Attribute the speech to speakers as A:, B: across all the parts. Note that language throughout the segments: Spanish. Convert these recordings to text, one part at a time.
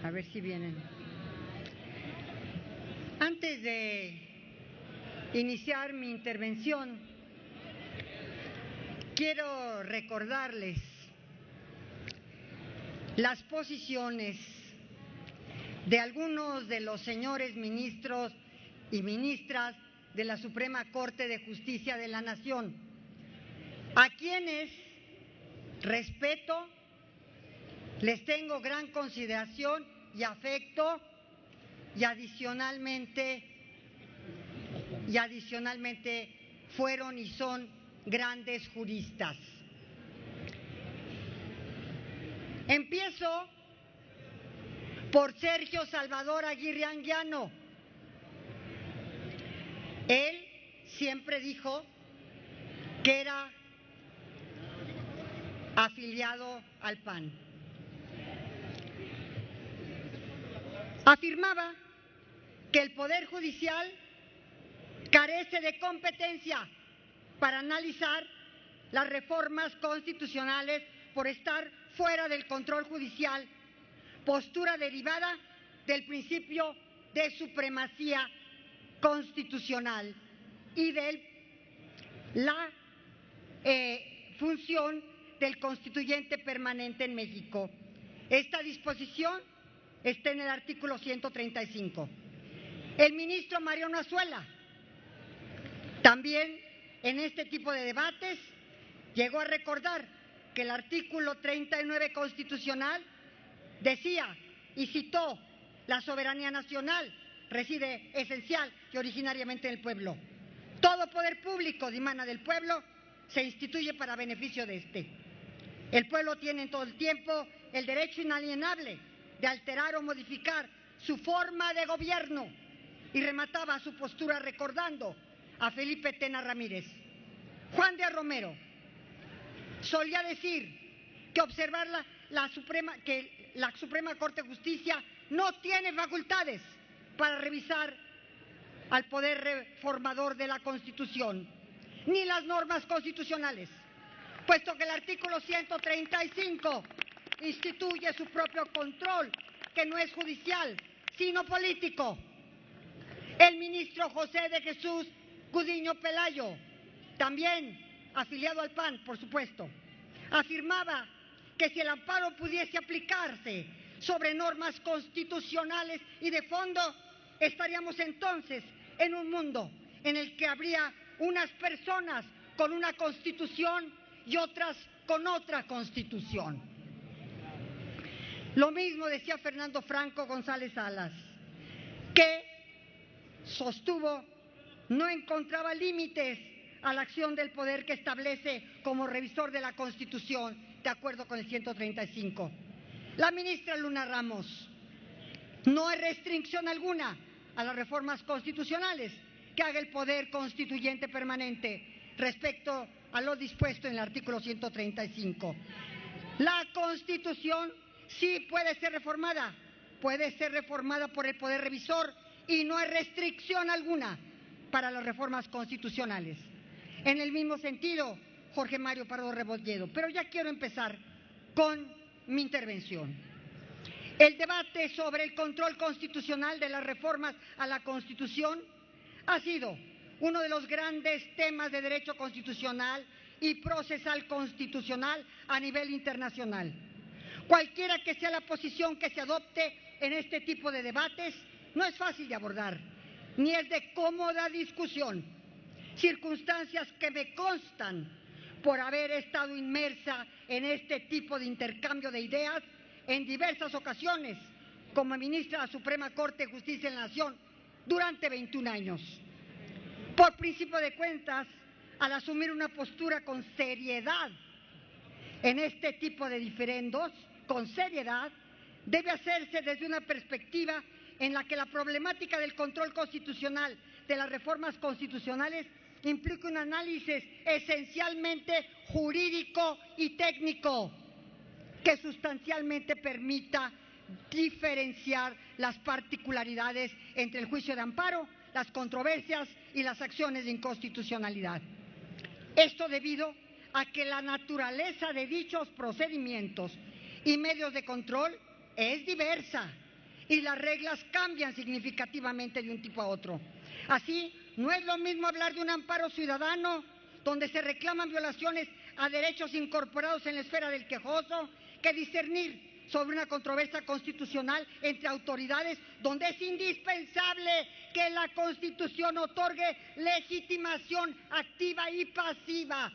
A: A ver si vienen. Antes de iniciar mi intervención, quiero recordarles las posiciones de algunos de los señores ministros y ministras de la Suprema Corte de Justicia de la Nación, a quienes respeto, les tengo gran consideración y afecto, y adicionalmente fueron y son grandes juristas. Empiezo por Sergio Salvador Aguirre Anguiano. Él siempre dijo que era afiliado al PAN. Afirmaba que el Poder Judicial carece de competencia para analizar las reformas constitucionales por estar fuera del control judicial, postura derivada del principio de supremacía constitucional y de la función del constituyente permanente en México. Esta disposición está en el artículo 135. El ministro Mariano Azuela también en este tipo de debates llegó a recordar que el artículo 39 constitucional decía y citó: la soberanía nacional reside esencial y originariamente en el pueblo. Todo poder público dimana del pueblo se instituye para beneficio de éste. El pueblo tiene en todo el tiempo el derecho inalienable de alterar o modificar su forma de gobierno, y remataba su postura recordando a Felipe Tena Ramírez. Juan de Romero solía decir que observar la Suprema Corte de Justicia no tiene facultades para revisar al poder reformador de la Constitución, ni las normas constitucionales, puesto que el artículo 135 instituye su propio control, que no es judicial, sino político. El ministro José de Jesús Gudiño Pelayo, también afiliado al PAN, por supuesto, afirmaba que si el amparo pudiese aplicarse sobre normas constitucionales y de fondo, estaríamos entonces en un mundo en el que habría unas personas con una constitución y otras con otra constitución. Lo mismo decía Fernando Franco González Salas, que sostuvo no encontraba límites a la acción del poder que establece como revisor de la Constitución, de acuerdo con el 135. La ministra Luna Ramos: no hay restricción alguna a las reformas constitucionales que haga el poder constituyente permanente respecto a lo dispuesto en el artículo 135. La Constitución sí puede ser reformada por el poder revisor, y no hay restricción alguna para las reformas constitucionales. En el mismo sentido, Jorge Mario Pardo Rebolledo. Pero ya quiero empezar con mi intervención. El debate sobre el control constitucional de las reformas a la Constitución ha sido uno de los grandes temas de derecho constitucional y procesal constitucional a nivel internacional. Cualquiera que sea la posición que se adopte en este tipo de debates, no es fácil de abordar, ni es de cómoda discusión, circunstancias que me constan por haber estado inmersa en este tipo de intercambio de ideas en diversas ocasiones como ministra de la Suprema Corte de Justicia de la Nación durante 21 años. Por principio de cuentas, al asumir una postura con seriedad en este tipo de diferendos, con seriedad, debe hacerse desde una perspectiva en la que la problemática del control constitucional de las reformas constitucionales implica un análisis esencialmente jurídico y técnico que sustancialmente permita diferenciar las particularidades entre el juicio de amparo, las controversias y las acciones de inconstitucionalidad. Esto debido a que la naturaleza de dichos procedimientos y medios de control es diversa y las reglas cambian significativamente de un tipo a otro. Así, no es lo mismo hablar de un amparo ciudadano donde se reclaman violaciones a derechos incorporados en la esfera del quejoso que discernir sobre una controversia constitucional entre autoridades donde es indispensable que la Constitución otorgue legitimación activa y pasiva,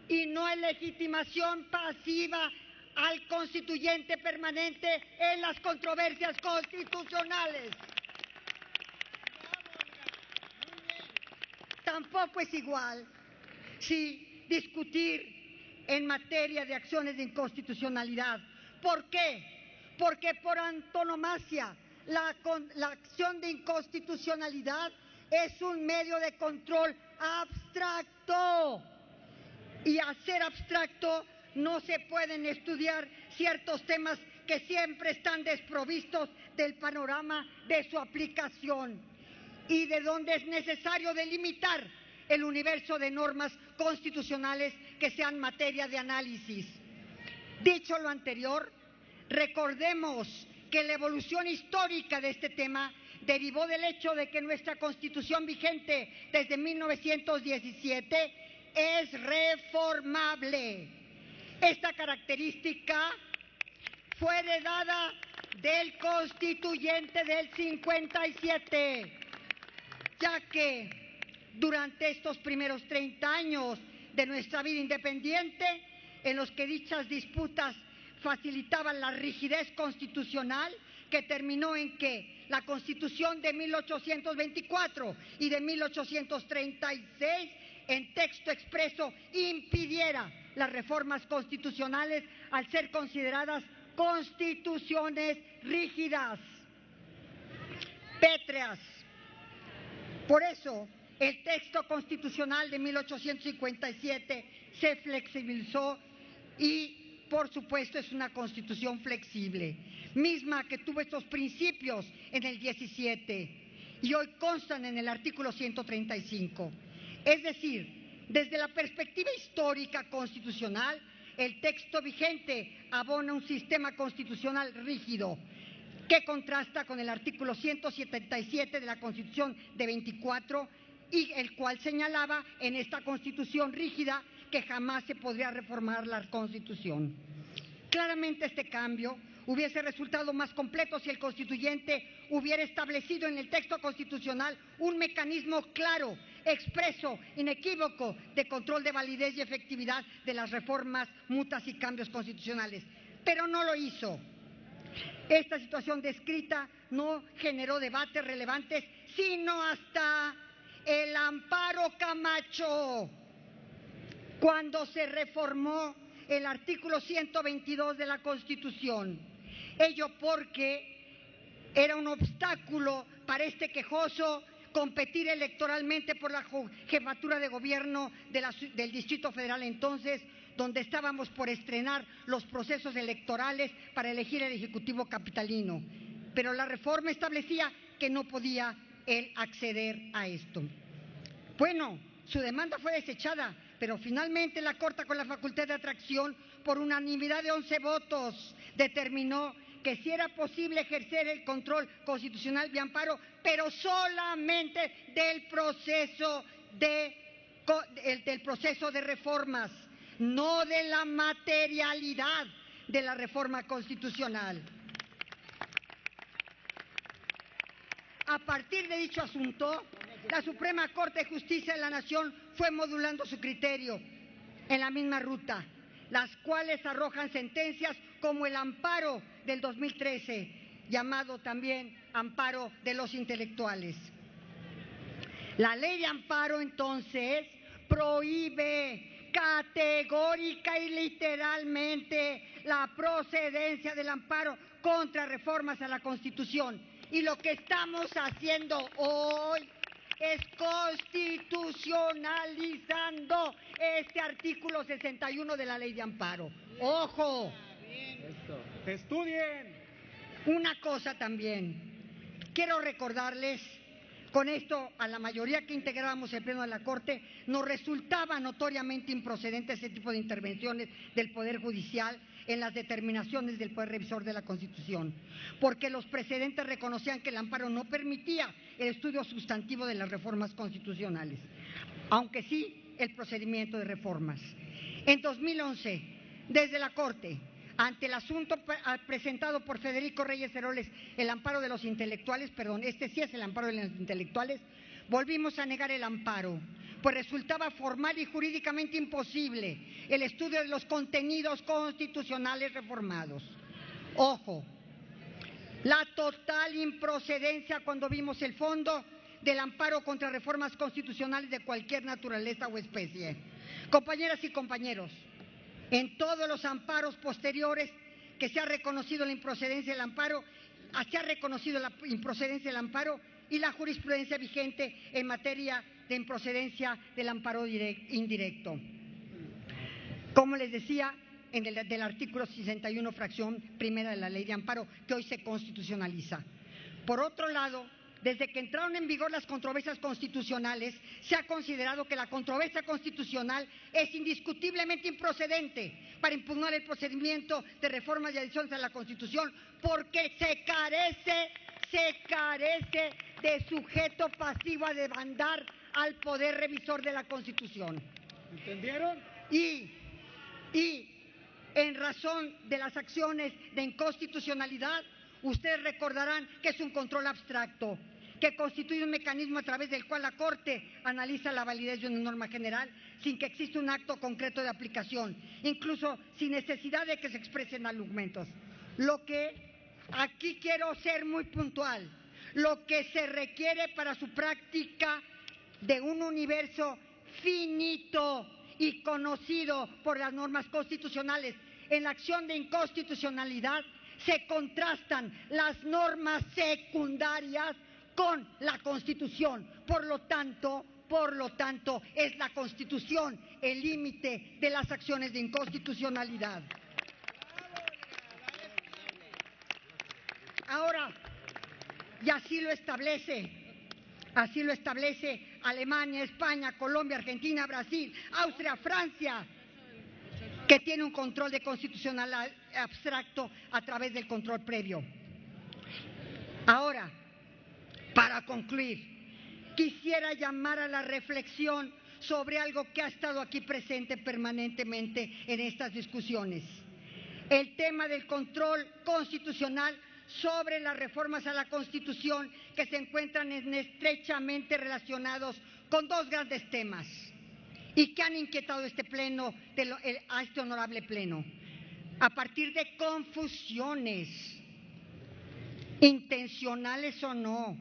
A: y no es legitimación pasiva al constituyente permanente en las controversias constitucionales. Tampoco es igual si discutir en materia de acciones de inconstitucionalidad. ¿Por qué? Porque por antonomasia la acción de inconstitucionalidad es un medio de control abstracto, y al ser abstracto no se pueden estudiar ciertos temas que siempre están desprovistos del panorama de su aplicación y de donde es necesario delimitar el universo de normas constitucionales que sean materia de análisis. Dicho lo anterior, recordemos que la evolución histórica de este tema derivó del hecho de que nuestra Constitución vigente desde 1917 es reformable. Esta característica fue heredada del Constituyente del 57, ya que durante estos primeros 30 años de nuestra vida independiente, en los que dichas disputas facilitaban la rigidez constitucional, que terminó en que la Constitución de 1824 y de 1836, en texto expreso, impidiera las reformas constitucionales al ser consideradas constituciones rígidas, pétreas. Por eso, el texto constitucional de 1857 se flexibilizó y, por supuesto, es una constitución flexible, misma que tuvo estos principios en el 17 y hoy constan en el artículo 135. Es decir, desde la perspectiva histórica constitucional, el texto vigente abona un sistema constitucional rígido que contrasta con el artículo 177 de la Constitución de 24, y el cual señalaba en esta Constitución rígida que jamás se podría reformar la Constitución. Claramente este cambio hubiese resultado más completo si el constituyente hubiera establecido en el texto constitucional un mecanismo claro, expreso, inequívoco de control de validez y efectividad de las reformas, mutas y cambios constitucionales, pero no lo hizo. Esta situación descrita no generó debates relevantes sino hasta el amparo Camacho, cuando se reformó el artículo 122 de la Constitución. Ello porque era un obstáculo para este quejoso competir electoralmente por la jefatura de gobierno del Distrito Federal entonces, donde estábamos por estrenar los procesos electorales para elegir el Ejecutivo capitalino. Pero la reforma establecía que no podía él acceder a esto. Bueno, su demanda fue desechada, pero finalmente la Corte, con la facultad de atracción, por unanimidad de 11 votos, determinó que sí era posible ejercer el control constitucional de amparo, pero solamente del proceso de reformas, no de la materialidad de la reforma constitucional. A partir de dicho asunto, la Suprema Corte de Justicia de la Nación fue modulando su criterio en la misma ruta, las cuales arrojan sentencias como el amparo del 2013, llamado también amparo de los intelectuales. La ley de amparo, entonces, prohíbe categórica y literalmente la procedencia del amparo contra reformas a la Constitución. Y lo que estamos haciendo hoy es constitucionalizando este artículo 61 de la ley de amparo. ¡Ojo!
B: ¡Estudien!
A: Una cosa también, quiero recordarles Con esto, a la mayoría que integrábamos el Pleno de la Corte, nos resultaba notoriamente improcedente ese tipo de intervenciones del Poder Judicial en las determinaciones del Poder Revisor de la Constitución, porque los precedentes reconocían que el amparo no permitía el estudio sustantivo de las reformas constitucionales, aunque sí el procedimiento de reformas. En 2011, desde la Corte, ante el asunto presentado por Federico Reyes Heroles, el amparo de los intelectuales, este sí es el amparo de los intelectuales, volvimos a negar el amparo, pues resultaba formal y jurídicamente imposible el estudio de los contenidos constitucionales reformados. Ojo, la total improcedencia cuando vimos el fondo del amparo contra reformas constitucionales de cualquier naturaleza o especie. Compañeras y compañeros, en todos los amparos posteriores que se ha reconocido la improcedencia del amparo, y la jurisprudencia vigente en materia de improcedencia del amparo indirecto. Como les decía, del artículo 61, fracción primera de la Ley de Amparo, que hoy se constitucionaliza. Por otro lado, desde que entraron en vigor las controversias constitucionales, se ha considerado que la controversia constitucional es indiscutiblemente improcedente para impugnar el procedimiento de reformas y adiciones a la Constitución, porque se carece de sujeto pasivo a demandar al Poder Revisor de la Constitución.
B: ¿Entendieron?
A: Y en razón de las acciones de inconstitucionalidad, ustedes recordarán que es un control abstracto, que constituye un mecanismo a través del cual la Corte analiza la validez de una norma general sin que exista un acto concreto de aplicación, incluso sin necesidad de que se expresen argumentos. Lo que aquí quiero ser muy puntual, lo que se requiere para su práctica de un universo finito y conocido por las normas constitucionales. En la acción de inconstitucionalidad se contrastan las normas secundarias con la Constitución. Por lo tanto, es la Constitución el límite de las acciones de inconstitucionalidad. Ahora, y así lo establece Alemania, España, Colombia, Argentina, Brasil, Austria, Francia, que tiene un control de constitucional abstracto a través del control previo. Ahora, para concluir, quisiera llamar a la reflexión sobre algo que ha estado aquí presente permanentemente en estas discusiones. El tema del control constitucional sobre las reformas a la Constitución, que se encuentran estrechamente relacionados con dos grandes temas y que han inquietado este pleno, a este honorable pleno, a partir de confusiones, intencionales o no,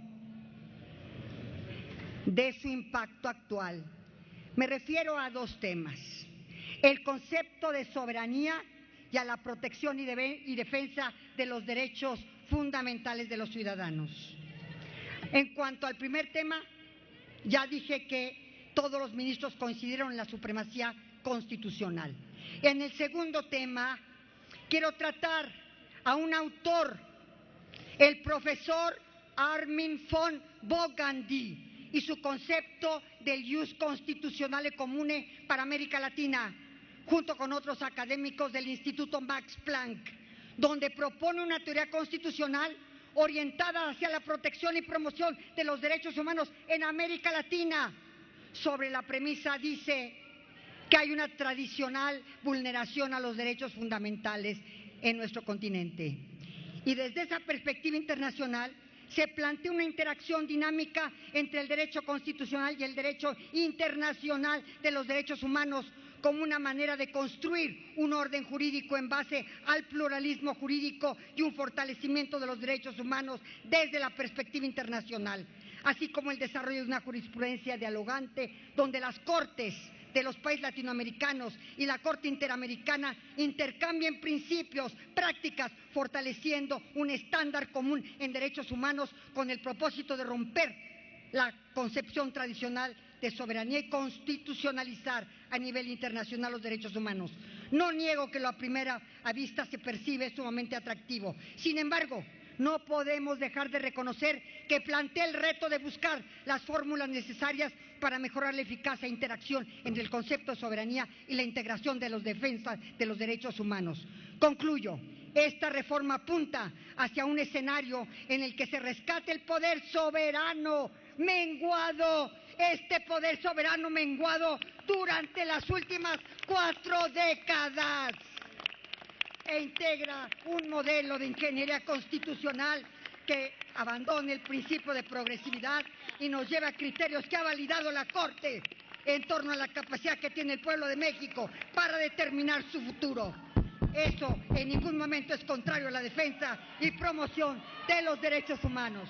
A: de su impacto actual. Me refiero a dos temas: el concepto de soberanía y a la protección y defensa de los derechos fundamentales de los ciudadanos. En cuanto al primer tema, ya dije que todos los ministros coincidieron en la supremacía constitucional. En el segundo tema, quiero tratar a un autor, el profesor Armin von Bogandy, y su concepto del ius constitutionale comune para América Latina, junto con otros académicos del Instituto Max Planck, donde propone una teoría constitucional orientada hacia la protección y promoción de los derechos humanos en América Latina. Sobre la premisa dice que hay una tradicional vulneración a los derechos fundamentales en nuestro continente. Y desde esa perspectiva internacional se plantea una interacción dinámica entre el derecho constitucional y el derecho internacional de los derechos humanos, como una manera de construir un orden jurídico en base al pluralismo jurídico y un fortalecimiento de los derechos humanos desde la perspectiva internacional, así como el desarrollo de una jurisprudencia dialogante donde las cortes de los países latinoamericanos y la Corte Interamericana intercambien principios, prácticas, fortaleciendo un estándar común en derechos humanos con el propósito de romper la concepción tradicional de soberanía y constitucionalizar a nivel internacional los derechos humanos. No niego que lo a primera vista se percibe sumamente atractivo. Sin embargo, no podemos dejar de reconocer que plantea el reto de buscar las fórmulas necesarias para mejorar la eficacia e interacción entre el concepto de soberanía y la integración de los defensas de los derechos humanos. Concluyo. Esta reforma apunta hacia un escenario en el que se rescate el poder soberano menguado, este poder soberano menguado durante las últimas 4 décadas, e integra un modelo de ingeniería constitucional que abandone el principio de progresividad y nos lleva a criterios que ha validado la Corte en torno a la capacidad que tiene el pueblo de México para determinar su futuro. Eso en ningún momento es contrario a la defensa y promoción de los derechos humanos.